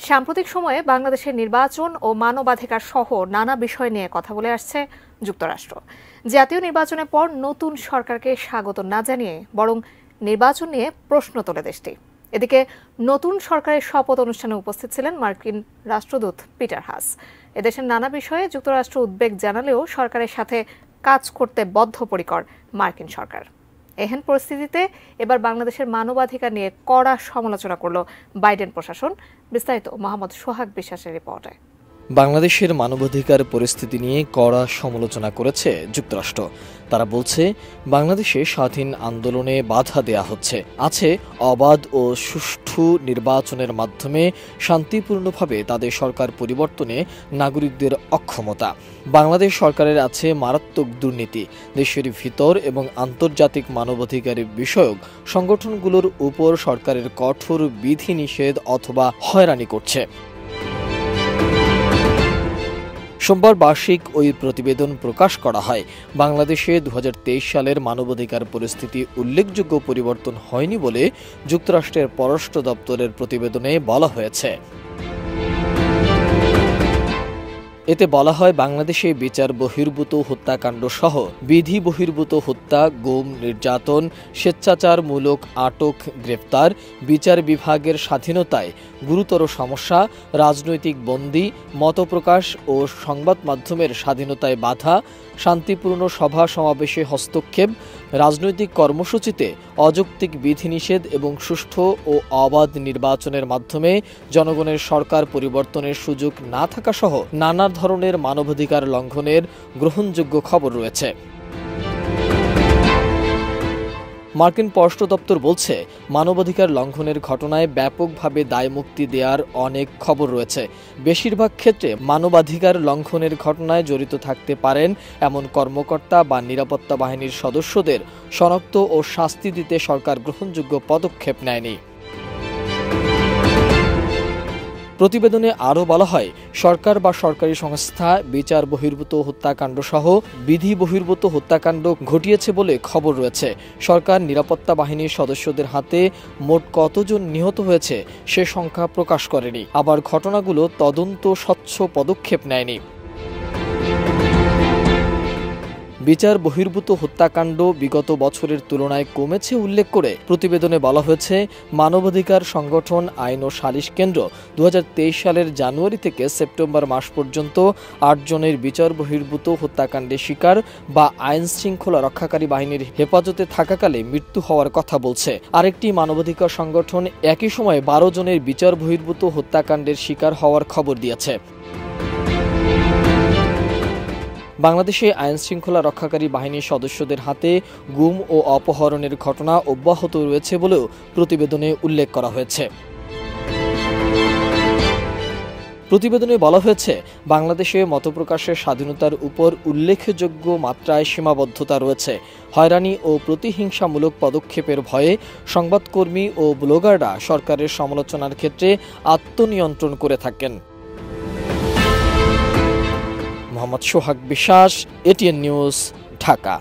সাম্প্রতিক সময়ে বাংলাদেশের নির্বাচন ও মানবাধিকার সহ নানা বিষয় নিয়ে কথা বলে আসছে যুক্তরাষ্ট্র। জাতীয় নির্বাচনের পর নতুন সরকারকে স্বাগত না জানিয়ে বরং নির্বাচন নিয়ে প্রশ্ন তোলে দেশটি। এদিকে নতুন সরকারের শপথ অনুষ্ঠানে উপস্থিত ছিলেন মার্কিন রাষ্ট্রদূত পিটার হাস। এদেশের নানা বিষয়ে যুক্তরাষ্ট্র উদ্বেগ জানালেও সরকারের সাথে কাজ করতে বদ্ধপরিকর মার্কিন সরকার। এহেন পরিস্থিতিতে এবার বাংলাদেশের মানবাধিকার নিয়ে কড়া সমালোচনা করল বাইডেন প্রশাসন। বিস্তারিত মোহাম্মদ সোহাগ বিশ্বাসের রিপোর্টে। বাংলাদেশের মানবাধিকার পরিস্থিতি নিয়ে কড়া সমালোচনা করেছে যুক্তরাষ্ট্র। তারা বলছে, বাংলাদেশে স্বাধীন আন্দোলনে বাধা দেয়া হচ্ছে, আছে অবাধ ও সুষ্ঠু নির্বাচনের মাধ্যমে শান্তিপূর্ণভাবে তাদের সরকার পরিবর্তনে নাগরিকদের অক্ষমতা। বাংলাদেশ সরকারের আছে মারাত্মক দুর্নীতি, দেশের ভিতর এবং আন্তর্জাতিক মানবাধিকার বিষয়ক সংগঠনগুলোর উপর সরকারের কঠোর বিধিনিষেধ অথবা হয়রানি করছে। সোমবার বার্ষিক ওই প্রতিবেদন প্রকাশ করা হয়। বাংলাদেশে 2023 সালের মানবাধিকার পরিস্থিতি উল্লেখযোগ্য পরিবর্তন হয়নি বলে যুক্তরাষ্ট্রের পররাষ্ট্র দপ্তরের প্রতিবেদনে বলা হয়েছে। এতে বলা হয়, বাংলাদেশে বিচার বহির্ভূত হত্যাকাণ্ড সহ বিধি বহির্ভূত হত্যা, গুম, নির্যাতন, স্বেচ্ছাচারমূলক আটক, গ্রেফতার, বিচার বিভাগের স্বাধীনতায় গুরুতর সমস্যা, রাজনৈতিক বন্দী, মতপ্রকাশ ও সংবাদ মাধ্যমের স্বাধীনতায় বাধা, শান্তিপূর্ণ সভা সমাবেশে হস্তক্ষেপ, রাজনৈতিক কর্মসূচিতে অযৌক্তিক বিধিনিষেধ এবং সুষ্ঠু ও অবাধ নির্বাচনের মাধ্যমে জনগণের সরকার পরিবর্তনের সুযোগ না থাকা সহ নানা ধরনের মানবাধিকার লঙ্ঘনের গ্রহণযোগ্য খবর রয়েছে। মার্কিন পররাষ্ট্র দপ্তর বলছে, মানবাধিকার লঙ্ঘনের ঘটনায় ব্যাপকভাবে দায়মুক্তি দেওয়ার অনেক খবর রয়েছে। বেশিরভাগ ক্ষেত্রে মানবাধিকার লঙ্ঘনের ঘটনায় জড়িত থাকতে পারেন এমন কর্মকর্তা বা নিরাপত্তা বাহিনীর সদস্যদের শনাক্ত ও শাস্তি দিতে সরকার গ্রহণযোগ্য পদক্ষেপ নেয়নি। প্রতিবেদনে আরও বলা হয়, সরকার বা সরকারি সংস্থা বিচার বহির্ভূত হত্যাকাণ্ড সহ বিধি বহির্ভূত হত্যাকাণ্ড ঘটিয়েছে বলে খবর রয়েছে। সরকার নিরাপত্তা বাহিনীর সদস্যদের হাতে মোট কতজন নিহত হয়েছে সে সংখ্যা প্রকাশ করেনি, আবার ঘটনাগুলো তদন্ত স্বচ্ছ পদক্ষেপ নেয়নি। বিচার বহির্ভূত হত্যাকাণ্ড বিগত বছরের তুলনায় কমেছে উল্লেখ করে প্রতিবেদনে বলা হয়েছে, মানবাধিকার সংগঠন আইন ও সালিশ কেন্দ্র 2023 সালের জানুয়ারি থেকে সেপ্টেম্বর মাস পর্যন্ত 8 জনের বিচার বহির্ভূত হত্যাকাণ্ডের শিকার বা আইন শৃঙ্খলা রক্ষাকারী বাহিনীর হেফাজতে থাকাকালে মৃত্যু হওয়ার কথা বলছে। আরেকটি মানবাধিকার সংগঠন একই সময়ে 12 জনের বিচার বহির্ভূত হত্যাকাণ্ডের শিকার হওয়ার খবর দিয়েছে। বাংলাদেশে আইন শৃঙ্খলা রক্ষাকারী বাহিনীর সদস্যদের হাতে গুম ও অপহরণের ঘটনা অব্যাহত রয়েছে বলেও প্রতিবেদনে উল্লেখ করা হয়েছে। প্রতিবেদনে বলা হয়েছে, বাংলাদেশে মতপ্রকাশের স্বাধীনতার উপর উল্লেখযোগ্য মাত্রায় সীমাবদ্ধতা রয়েছে। হয়রানি ও প্রতিহিংসামূলক পদক্ষেপের ভয়ে সংবাদকর্মী ও ব্লগাররা সরকারের সমালোচনার ক্ষেত্রে আত্মনিয়ন্ত্রণ করে থাকেন। মোহাম্মদ সোহাগ বিশ্বাস, এটিএন নিউজ, ঢাকা।